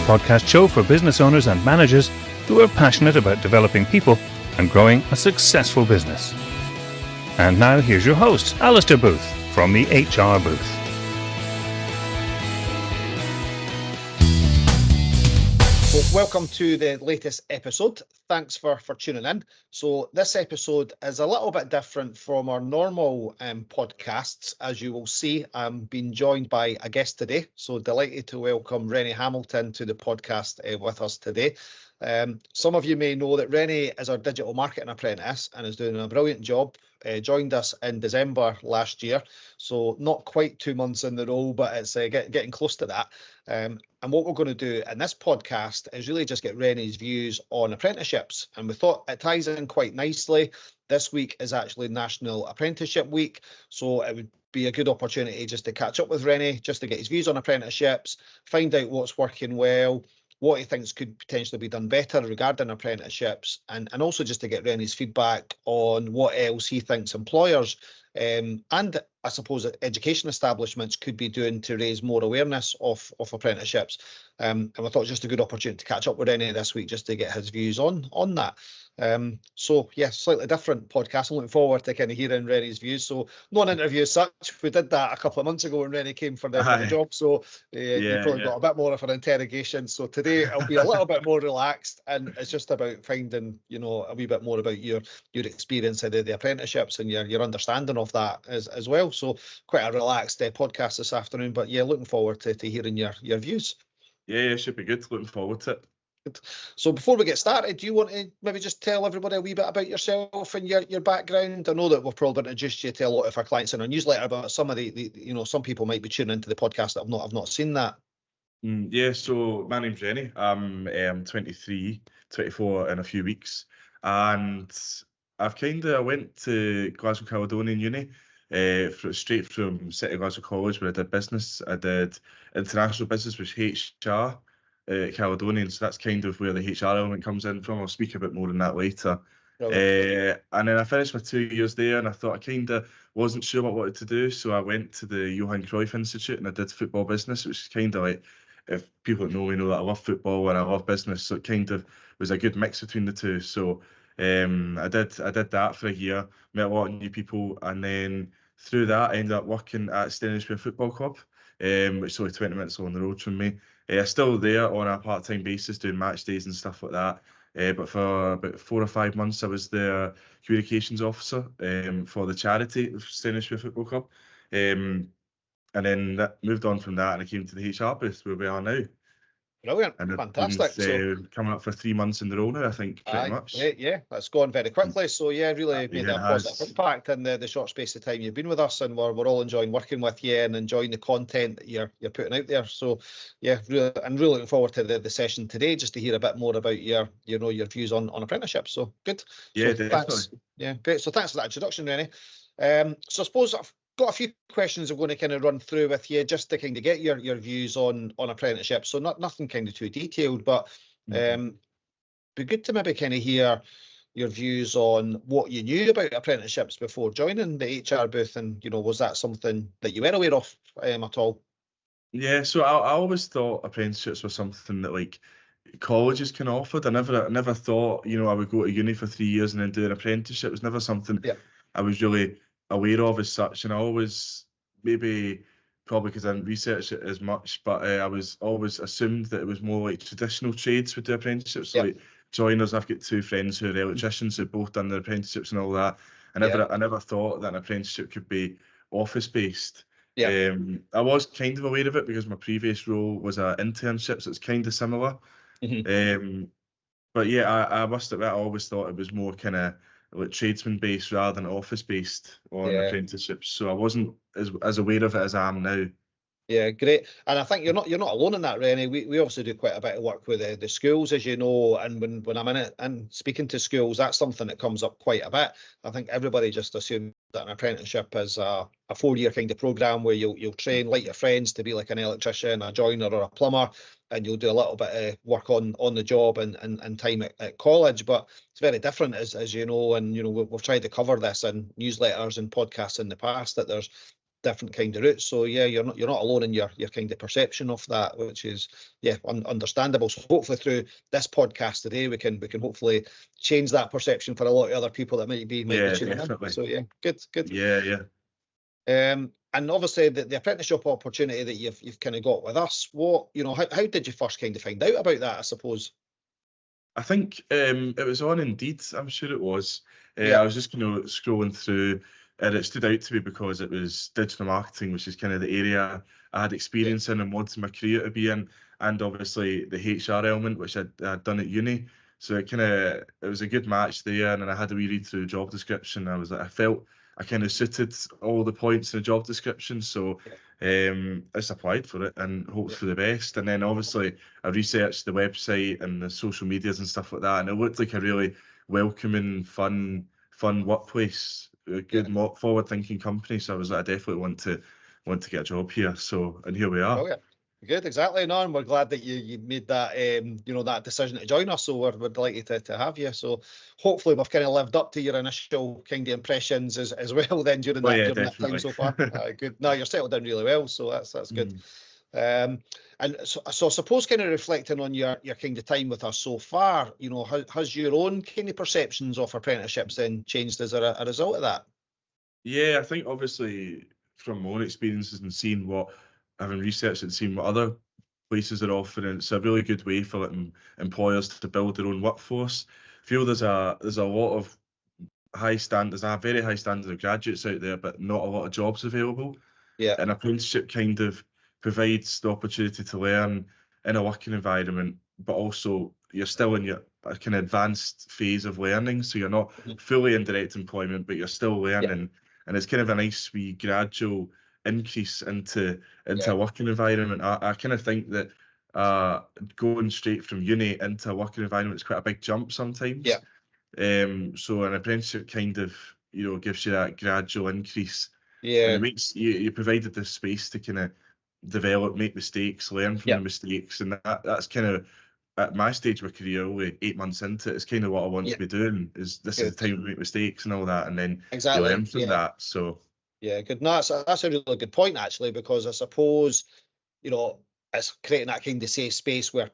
podcast show for business owners and managers who are passionate about developing people and growing a successful business. And now here's your host, Alistair Booth from the HR Booth. Well, welcome to the latest episode. Thanks for tuning in. So this episode is a little bit different from our normal podcasts. As you will see, I'm being joined by a guest today. So delighted to welcome Rennie Hamilton to the podcast with us today. Some of you may know that Rennie is our Digital Marketing Apprentice and is doing a brilliant job. Joined us in December last year, so not quite 2 months in the role, but it's getting close to that. And what we're going to do in this podcast is really just get Rennie's views on apprenticeships, and we thought it ties in quite nicely. This week is actually National Apprenticeship Week, so it would be a good opportunity just to catch up with Rennie, just to get his views on apprenticeships, find out what's working well, what he thinks could potentially be done better regarding apprenticeships, and also just to get Rennie's feedback on what else he thinks employers and I suppose education establishments could be doing to raise more awareness of apprenticeships. And we thought just a good opportunity to catch up with Rennie this week just to get his views on that. So yeah, slightly different podcast. I'm looking forward to kind of hearing Rennie's views. So not an interview as such. We did that a couple of months ago when Rennie came for the job. So you probably got a bit more of an interrogation. So today I'll be a little bit more relaxed, and it's just about finding, a wee bit more about your experience of the apprenticeships and your understanding of that as well. So quite a relaxed podcast this afternoon. But yeah, looking forward to hearing your views. Yeah, should be good. Looking forward to it. So before we get started, do you want to maybe just tell everybody a wee bit about yourself and your background? I know that we've probably introduced you to a lot of our clients in our newsletter, but some of the some people might be tuning into the podcast that have not seen that. Yeah, so my name's Rennie. I'm 23, 24 in a few weeks, and I've went to Glasgow Caledonian Uni. Straight from City Glasgow College, where I did business. I did international business, which HR Caledonian. So that's kind of where the HR element comes in from. I'll speak a bit more on that later. And then I finished my 2 years there, and I thought I kind of wasn't sure what I wanted to do. So I went to the Johan Cruyff Institute and I did football business, which is kind of like, if people don't know me, know that I love football and I love business. So it kind of was a good mix between the two. So I did that for a year, met a lot of new people, and then through that I ended up working at Stennisbury Football Club, which is only 20 minutes on the road from me. I'm still there on a part-time basis doing match days and stuff like that. But for about 4 or 5 months I was the communications officer for the charity of Stennisbury Football Club. And then moved on from that and I came to the HR booth where we are now. Brilliant, and fantastic. So coming up for 3 months in the role now, I think, pretty much. Yeah, that's gone very quickly. So yeah, really made a positive impact in the short space of time you've been with us, and we're all enjoying working with you and enjoying the content that you're putting out there. So yeah, I'm really looking forward to the session today, just to hear a bit more about your views on apprenticeships. So good. Yeah, so definitely. Thanks. Yeah, great. So thanks for that introduction, Rennie. So I suppose I've got a few questions I'm going to kind of run through with you just to kind of get your views on apprenticeships. So nothing kind of too detailed, but be good to maybe kind of hear your views on what you knew about apprenticeships before joining the HR booth, and was that something that you were aware of at all? Yeah, so I always thought apprenticeships were something that like colleges can offer. I never thought I would go to uni for 3 years and then do an apprenticeship. It was never something I was really aware of as such, and I always, probably because I didn't research it as much, but I was always assumed that it was more like traditional trades would do apprenticeships, like joiners. I've got 2 friends who are electricians who've both done their apprenticeships and all that. I never thought that an apprenticeship could be office based. I was kind of aware of it because my previous role was an internship, so it's kind of similar. But yeah, I must admit, I always thought it was more kind of like tradesman based rather than office based on apprenticeships. So I wasn't as aware of it as I am now. Yeah, great. And I think you're not alone in that, Rennie. We obviously do quite a bit of work with the schools, as you know, and when I'm in it and speaking to schools, that's something that comes up quite a bit. I think everybody just assumes that an apprenticeship is a 4-year kind of programme where you'll train like your friends to be like an electrician, a joiner or a plumber, and you'll do a little bit of work on the job and time at college. But it's very different, as you know, and we've tried to cover this in newsletters and podcasts in the past, that there's different kind of routes. So yeah, you're not alone in your kind of perception of that, which is understandable. So hopefully through this podcast today, we can hopefully change that perception for a lot of other people that might be tuning definitely. in. So yeah, good. Yeah. And obviously the apprenticeship opportunity that you've kind of got with us, what, how did you first kind of find out about that, I suppose? I think it was on Indeed, I'm sure it was. I was just scrolling through, and it stood out to me because it was digital marketing, which is kind of the area I had experience in and wanted my career to be in, and obviously the HR element, which I'd done at uni. So it was a good match there, and then I had a wee read through the job description. I was like, I felt I kind of suited all the points in the job description, so I just applied for it and hoped for the best. And then obviously I researched the website and the social medias and stuff like that, and it looked like a really welcoming, fun workplace, a good forward-thinking company. So I was like, I definitely want to get a job here. So, and here we are. Oh yeah. Good, exactly. No, and we're glad that you made that that decision to join us. So we're delighted to have you. So hopefully we've kind of lived up to your initial kind of impressions as well then during that time so far. Good. No, you're settled down really well, so that's good. And so I suppose kind of reflecting on your kind of time with us so far, has your own kind of perceptions of apprenticeships then changed as a result of that? Yeah, I think obviously from my own experiences and having researched and seen what other places are offering, it's a really good way for employers to build their own workforce. I feel there's a lot of high standards, a very high standard of graduates out there, but not a lot of jobs available. Yeah. An apprenticeship kind of provides the opportunity to learn in a working environment, but also you're still in your kind of advanced phase of learning, so you're not fully in direct employment, but you're still learning, and it's kind of a nice wee gradual increase into a working environment. I kind of think that going straight from uni into a working environment is quite a big jump sometimes. So an apprenticeship kind of gives you that gradual increase. And it makes you provided the space to kind of develop, make mistakes, learn from the mistakes, and that's kind of at my stage of my career, only 8 months into it, is kind of what I want to be doing. Is this is the time to make mistakes and all that, and then you learn from that. So yeah, good. No, that's a really good point actually, because I suppose it's creating that kind of safe space where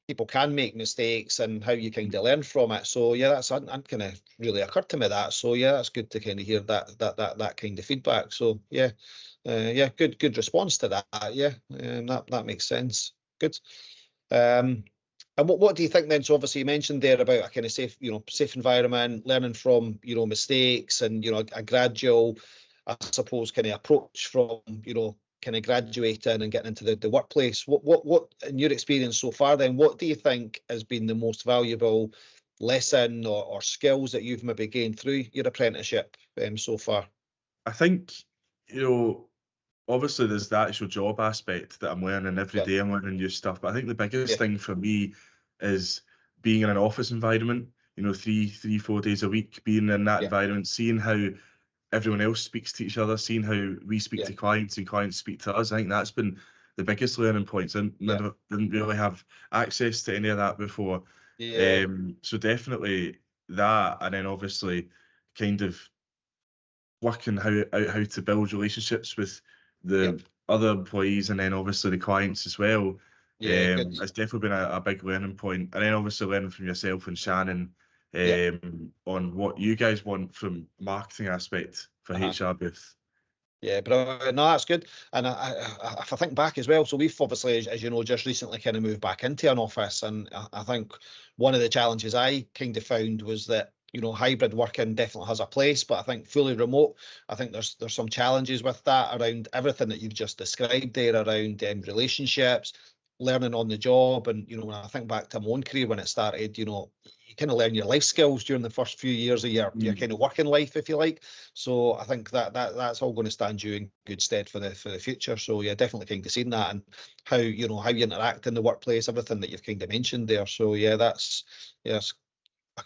people can make mistakes and how you kind of learn from it. So yeah, that's kind of really occurred to me that. So yeah, that's good to kind of hear that kind of feedback. So yeah, good response to that. Yeah, that makes sense. Good. And what do you think then? So obviously you mentioned there about a kind of safe environment, learning from mistakes, and a gradual, I suppose, kind of approach from kind of graduating and getting into the workplace. What in your experience so far then, what do you think has been the most valuable lesson or skills that you've maybe gained through your apprenticeship so far? I think obviously there's the actual job aspect that I'm learning every day. I'm learning new stuff, but I think the biggest thing for me is being in an office environment, 3-4 days a week, being in that environment, seeing how everyone else speaks to each other, seeing how we speak to clients and clients speak to us. I think that's been the biggest learning points. I didn't really have access to any of that before. So definitely that, and then obviously kind of working how to build relationships with the other employees, and then obviously the clients as well. It's definitely been a big learning point. And then obviously learning from yourself and Shannon on what you guys want from marketing aspect for HR Booth. Yeah, but no, that's good. And if I think back as well, so we've obviously, as you know, just recently kind of moved back into an office, and I think one of the challenges I kind of found was that hybrid working definitely has a place, but I think fully remote, I think there's some challenges with that around everything that you've just described there, around relationships, learning on the job. And when I think back to my own career when it started, you kind of learn your life skills during the first few years of your kind of working life, if you like. So I think that's all going to stand you in good stead for the future. So yeah, definitely kind of seeing that, and how how you interact in the workplace, everything that you've kind of mentioned there. So yeah,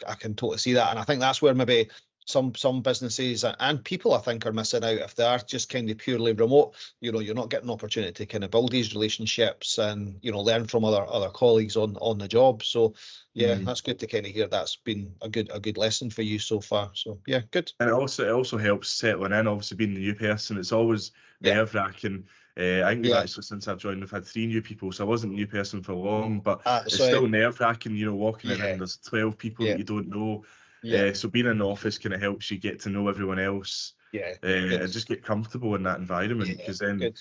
I can totally see that. And I think that's where maybe some businesses and people, I think, are missing out if they are just kind of purely remote. You know, you're not getting an opportunity to kind of build these relationships and, you know, learn from other colleagues on the job. So yeah, that's good to kind of hear. That's been a good lesson for you so far. So yeah, good. And it also helps settling in. Obviously, being the new person, it's always Yeah. nerve-wracking. I think we've Yeah. actually, since I've joined, we've had 3 new people, so I wasn't a new person for long, but it's So still nerve-wracking, you know, walking in yeah. and there's 12 people Yeah. that you don't know. Yeah. So being in the office kind of helps you get to know everyone else. Yeah. And just get comfortable in that environment, Yeah, because then good.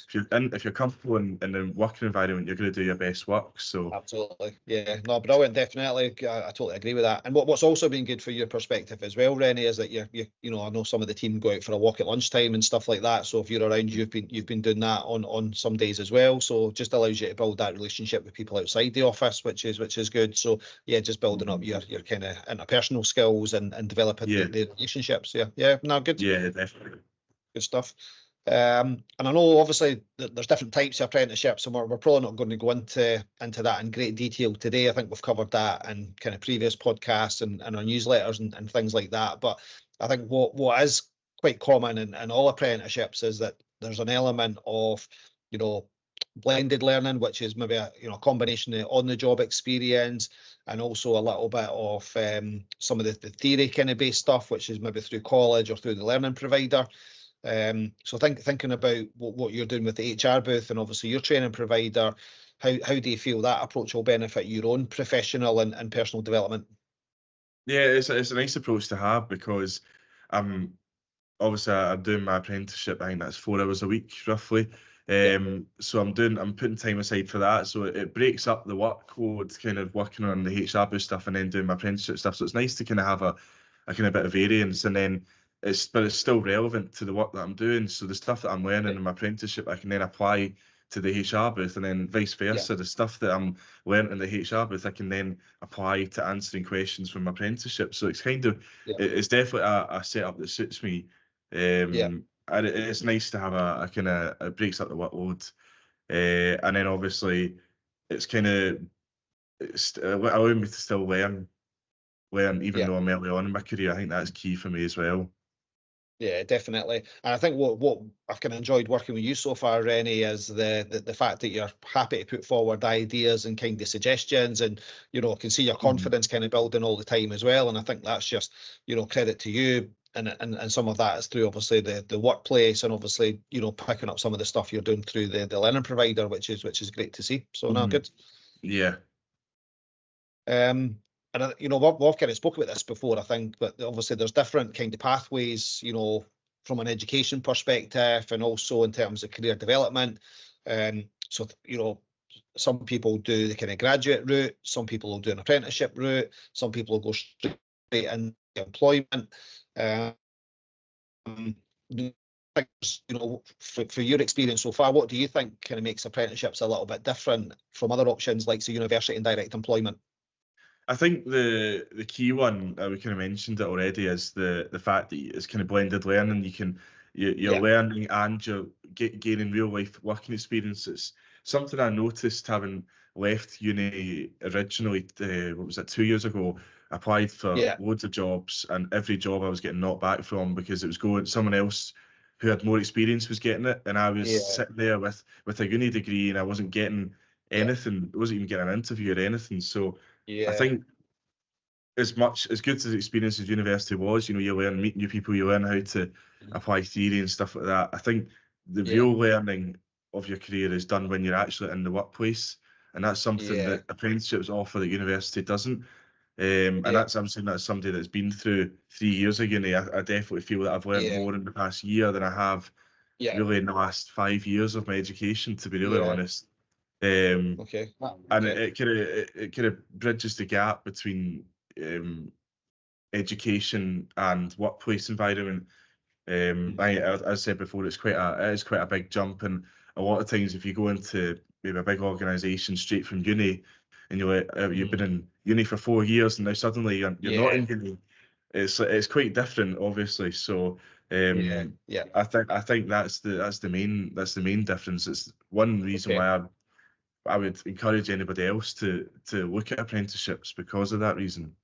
if you're comfortable in the working environment, you're going to do your best work. So Absolutely. Yeah, no, brilliant. Definitely. I totally agree with that. And what's also been good for your perspective as well, Rennie, is that you know, I know some of the team go out for a walk at lunchtime and stuff like that. So if you're around, you've been doing that on some days as well. So just allows you to build that relationship with people outside the office, which is good. So yeah, just building up your kind of interpersonal skills and developing the relationships. Yeah. Yeah. No, good. yeah, definitely. Good stuff. And I know obviously that there's different types of apprenticeships, and we're probably not going to go into that in great detail today. I think we've covered that in kind of previous podcasts and our newsletters and things like that. But I think what is quite common in all apprenticeships is that there's an element of, you know, blended learning, which is maybe a combination of on-the-job experience and also a little bit of some of the theory kind of based stuff, which is maybe through college or through the learning provider. So thinking about what you're doing with the HR booth and obviously your training provider, how do you feel that approach will benefit your own professional and personal development? Yeah, it's a nice approach to have, because obviously I'm doing my apprenticeship. I think that's 4 hours a week roughly. So I'm putting time aside for that. So it breaks up the workload, kind of working on the HR boost stuff and then doing my apprenticeship stuff. So it's nice to kind of have a kind of bit of variance, and then it's still relevant to the work that I'm doing. So the stuff that I'm learning in my apprenticeship, I can then apply to the HR booth, and then vice versa. The stuff that I'm learning in the HR booth, I can then apply to answering questions from my apprenticeship. So it's kind of it's definitely a setup that suits me. And it's nice to have a kind of, it breaks up the workload, and then obviously it's kind of allowing me to still learn even though I'm early on in my career. I think that's key for me as well. Yeah, definitely. And I think what I've kind of enjoyed working with you so far, Rennie, is the fact that you're happy to put forward ideas and kind of suggestions, and you know, can see your confidence kind of building all the time as well. And I think that's just, you know, credit to you. And some of that is through obviously the workplace, and obviously, you know, picking up some of the stuff you're doing through the learning provider, which is great to see. So no, good. Yeah. And you know, we've kind of spoken about this before, I think, but obviously there's different kind of pathways, you know, from an education perspective and also in terms of career development. So you know, some people do the kind of graduate route, some people will do an apprenticeship route, some people will go straight into employment. You know, for your experience so far, what do you think kind of makes apprenticeships a little bit different from other options like say university and direct employment? I think the key one, we kind of mentioned it already, is the fact that it's kind of blended learning. You're learning and you're gaining real life working experience. It's something I noticed having left uni originally. What was it, 2 years ago? I applied for loads of jobs, and every job I was getting knocked back from because it was going someone else who had more experience was getting it, and I was sitting there with a uni degree and I wasn't getting anything. I wasn't even getting an interview or anything. So I think as good as the experience as university was, you know, you learn, meet new people, you learn how to apply theory and stuff like that. I think the real learning of your career is done when you're actually in the workplace, and that's something that apprenticeships offer that university doesn't. And I'm saying that's somebody that's been through 3 years of uni. I definitely feel that I've learned more in the past year than I have really in the last 5 years of my education, to be really honest. And it kind of bridges the gap between education and workplace environment. As I said before, it is quite a big jump, and a lot of times if you go into maybe a big organisation straight from uni, and you've been in uni for 4 years, and now suddenly you're not in uni, it's quite different, obviously. So I think that's the main difference. It's one reason why I would encourage anybody else to look at apprenticeships, because of that reason.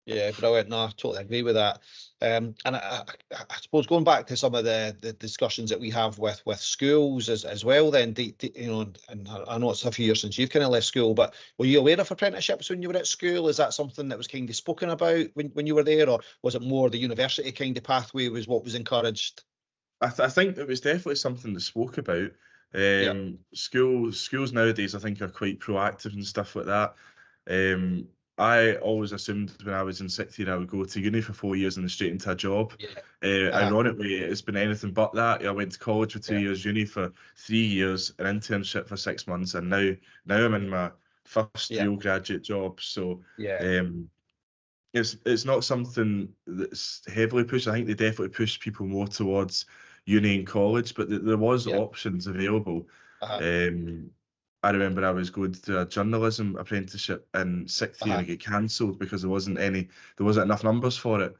Yeah, brilliant. No, I totally agree with that. And I suppose going back to some of the discussions that we have with schools as well, then, you know, and I know it's a few years since you've kind of left school, but were you aware of apprenticeships when you were at school? Is that something that was kind of spoken about when you were there, or was it more the university kind of pathway was what was encouraged? I think it was definitely something they spoke about. Yeah, Schools nowadays, I think, are quite proactive and stuff like that. I always assumed when I was in sixth year I would go to uni for 4 years and then straight into a job. yeah, Ironically, it's been anything but that. I went to college for 2 yeah, years, uni for 3 years, an internship for 6 months, and now I'm in my first yeah, real graduate job. So yeah, um, it's not something that's heavily pushed. I think they definitely push people more towards uni and college, but there was yeah. options available. Uh-huh, Um, I remember I was going to a journalism apprenticeship in sixth year uh-huh. and it got cancelled because there wasn't enough numbers for it.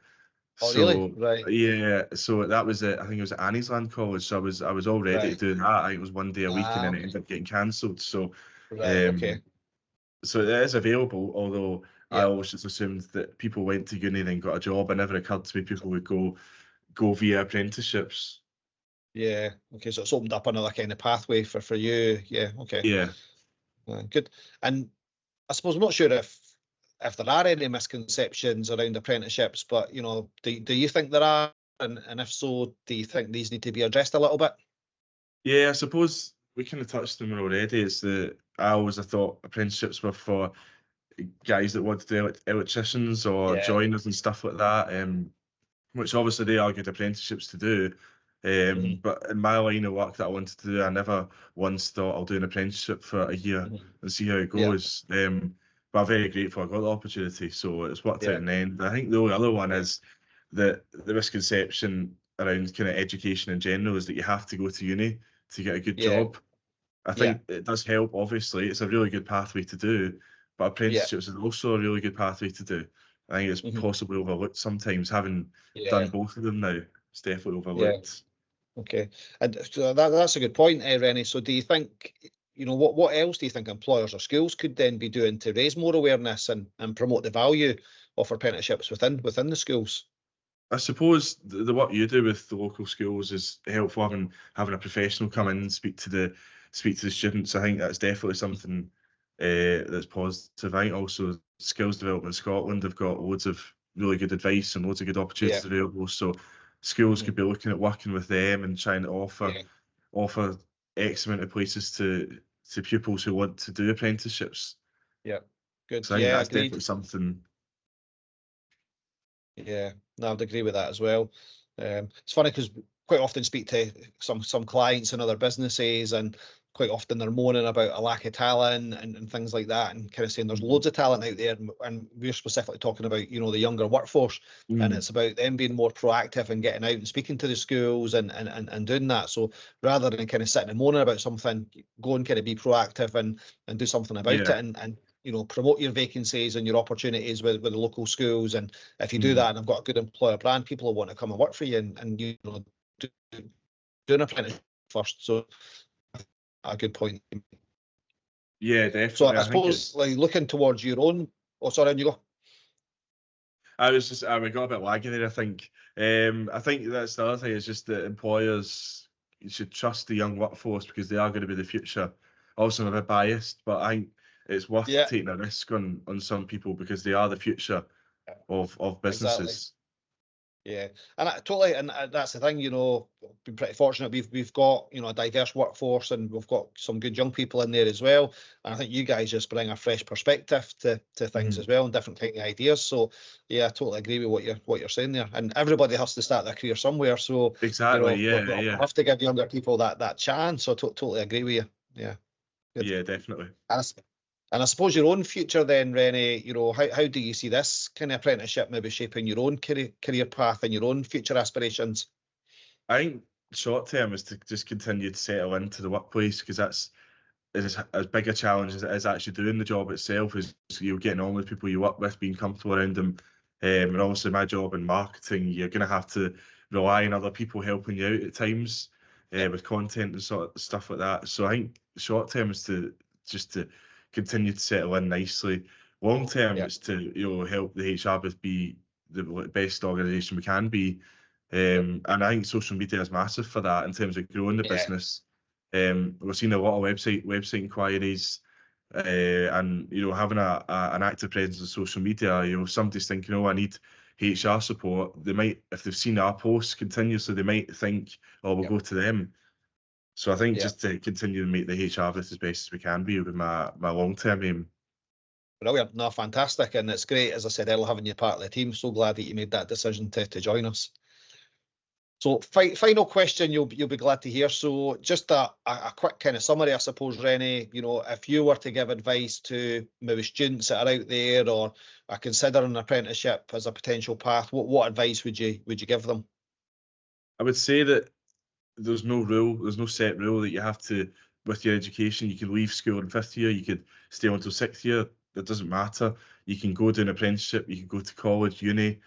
Oh, really? So Right, yeah, so that was it. I think it was at Anniesland College. So I was all ready to right. do that. I think it was one day a week and then it Okay, ended up getting cancelled. So right, okay. um, so it is available, although I Yeah. always just assumed that people went to uni and then got a job. It never occurred to me people would go via apprenticeships. Yeah. Okay. So it's opened up another kind of pathway for you. Yeah. Okay. Yeah. Good. And I suppose I'm not sure if there are any misconceptions around apprenticeships, but you know, do you think there are? And if so, do you think these need to be addressed a little bit? Yeah, I suppose we kind of touched on it already. It's that I always thought apprenticeships were for guys that wanted to do electricians or Yeah. joiners and stuff like that. Which obviously they are good apprenticeships to do. Hmm. But in my line of work that I wanted to do, I never once thought I'll do an apprenticeship for a year Hmm. and see how it Yeah. goes. But I'm very grateful I got the opportunity, so it's worked out Yeah. in the end. I think the only other one Yeah. is that the misconception around kind of education in general is that you have to go to uni to get a good Yeah. job. I Yeah. think it does help, obviously. It's a really good pathway to do, but Yeah. apprenticeships is also a really good pathway to do. I think it's Hmm. possibly overlooked sometimes. Having done Yeah. both of them now, it's definitely Yeah. overlooked. Okay. And so that's a good point, Rennie. So do you think, you know, what else do you think employers or schools could then be doing to raise more awareness and promote the value of apprenticeships within the schools? I suppose the work you do with the local schools is helpful. Having a professional come in and speak to the students. I think that's definitely something that's positive. I think also Skills Development Scotland have got loads of really good advice and loads of good Yeah. opportunities available. So schools Mhm. could be looking at working with them and trying to Yeah. offer X amount of places to pupils who want to do apprenticeships. Yeah. Good. So I think Yeah. that's Agreed. definitely something. Yeah, no, I'd agree with that as well. It's funny because quite often speak to some clients and other businesses, and quite often they're moaning about a lack of talent and things like that, and kind of saying there's loads of talent out there, and we're specifically talking about, you know, the younger workforce, and Mm, it's about them being more proactive and getting out and speaking to the schools and doing that. So rather than kind of sitting and moaning about something, go and kind of be proactive and do something about it, yeah. and you know, promote your vacancies and your opportunities with the local schools. And if you do Mm, that and have got a good employer brand, people will want to come and work for you and you know, do, do an apprenticeship first. So a good point. yeah, So definitely. I I think suppose it's. like looking towards your own, oh sorry, on you go. We got a bit laggy there, I think. I think that's the other thing is just that employers should trust the young workforce because they are going to be the future. Also, I'm a bit biased, but I think it's worth Yeah, taking a risk on some people because they are the future of exactly. businesses. Yeah, and I totally, and that's the thing, you know, been pretty fortunate. We've got, you know, a diverse workforce, and we've got some good young people in there as well. And I think you guys just bring a fresh perspective to things Mhm. as well, and different kind of ideas. So yeah, I totally agree with what you're saying there. And everybody has to start their career somewhere. So you Exactly. know, Yeah. we'll Yeah. have to give younger people that chance. So totally agree with you. Yeah, good. Yeah. Definitely. And I suppose your own future then, Rennie, you know, how do you see this kind of apprenticeship maybe shaping your own career path and your own future aspirations? I think short term is to just continue to settle into the workplace because that's as big a challenge as it is actually doing the job itself. Is you're getting on with people you work with, being comfortable around them, and obviously my job in marketing, you're going to have to rely on other people helping you out at times Yeah. with content and sort of stuff like that. So I think short term is to just to continue to settle in nicely, long term, Yeah. it's to help the HR booth be the best organisation we can be. And I think social media is massive for that in terms of growing the business. We're seeing a lot of website inquiries, and having an active presence on social media. Somebody's thinking, oh, I need HR support. They might, if they've seen our posts continuously, they might think, oh, we'll go to them. So I think just to continue to make the HR booth as best as we can be would be my long-term aim. Brilliant. No, fantastic. And it's great, as I said earlier, having you part of the team. So glad that you made that decision to join us. So final question you'll be glad to hear. So just a quick kind of summary, I suppose, Rennie, if you were to give advice to maybe students that are out there or are considering an apprenticeship as a potential path, what advice would you give them? I would say that there's no set rule that you have to, with your education. You can leave school in 5th year, you could stay on until 6th year, it doesn't matter. You can go do an apprenticeship, you can go to college, uni,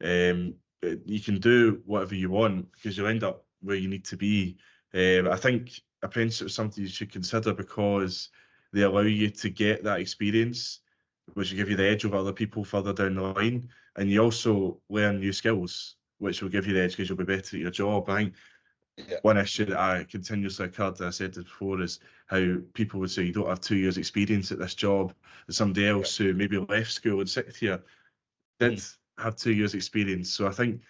you can do whatever you want because you'll end up where you need to be. I think apprenticeship is something you should consider because they allow you to get that experience, which will give you the edge over other people further down the line, and you also learn new skills, which will give you the edge because you'll be better at your job. I think one issue that I continuously occurred, that I said this before, is how people would say you don't have 2 years experience at this job. There's somebody else who maybe left school in 6th year did have 2 years experience. So I think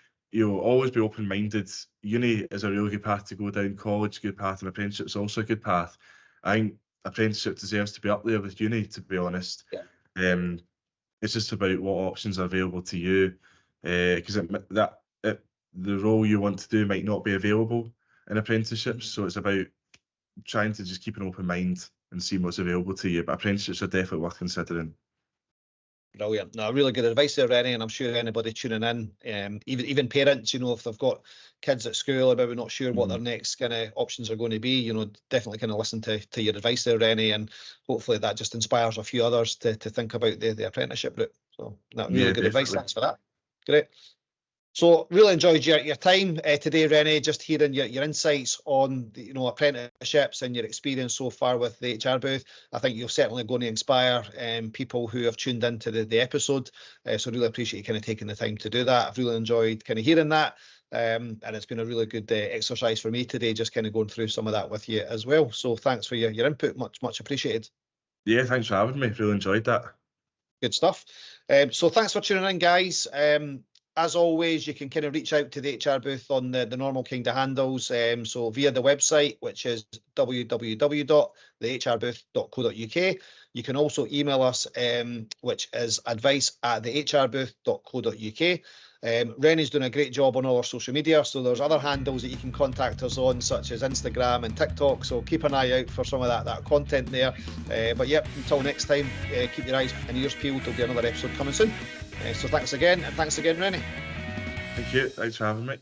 always be open-minded. Uni is a really good path to go down, college good path, and apprenticeship is also a good path. I think apprenticeship deserves to be up there with uni, to be honest. It's just about what options are available to you, because the role you want to do might not be available in apprenticeships. So it's about trying to just keep an open mind and see what's available to you. But apprenticeships are definitely worth considering. Brilliant. No, really good advice there, Rennie, and I'm sure anybody tuning in, even parents, if they've got kids at school, maybe not sure what their next kind of options are going to be, definitely kind of listen to your advice there, Rennie, and hopefully that just inspires a few others to think about the apprenticeship route. So that really good advice. Thanks for that. Great. So really enjoyed your time today, Rennie, just hearing your insights on the, apprenticeships and your experience so far with the HR booth. I think you're certainly going to inspire people who have tuned into the episode. So really appreciate you kind of taking the time to do that. I've really enjoyed kind of hearing that. And it's been a really good exercise for me today, just kind of going through some of that with you as well. So thanks for your input. Much appreciated. Yeah, thanks for having me. Really enjoyed that. Good stuff. So thanks for tuning in, guys. As always, you can kind of reach out to the HR booth on the normal kind of handles. So via the website, which is www.theHRbooth.co.uk. You can also email us, which is advice@theHRbooth.co.uk. Rennie's doing a great job on all our social media, so there's other handles that you can contact us on, such as Instagram and TikTok, so keep an eye out for some of that content there. But yep, until next time, keep your eyes and ears peeled. There'll be another episode coming soon. So thanks again, and thanks again, Rennie. Thank you. Thanks for having me.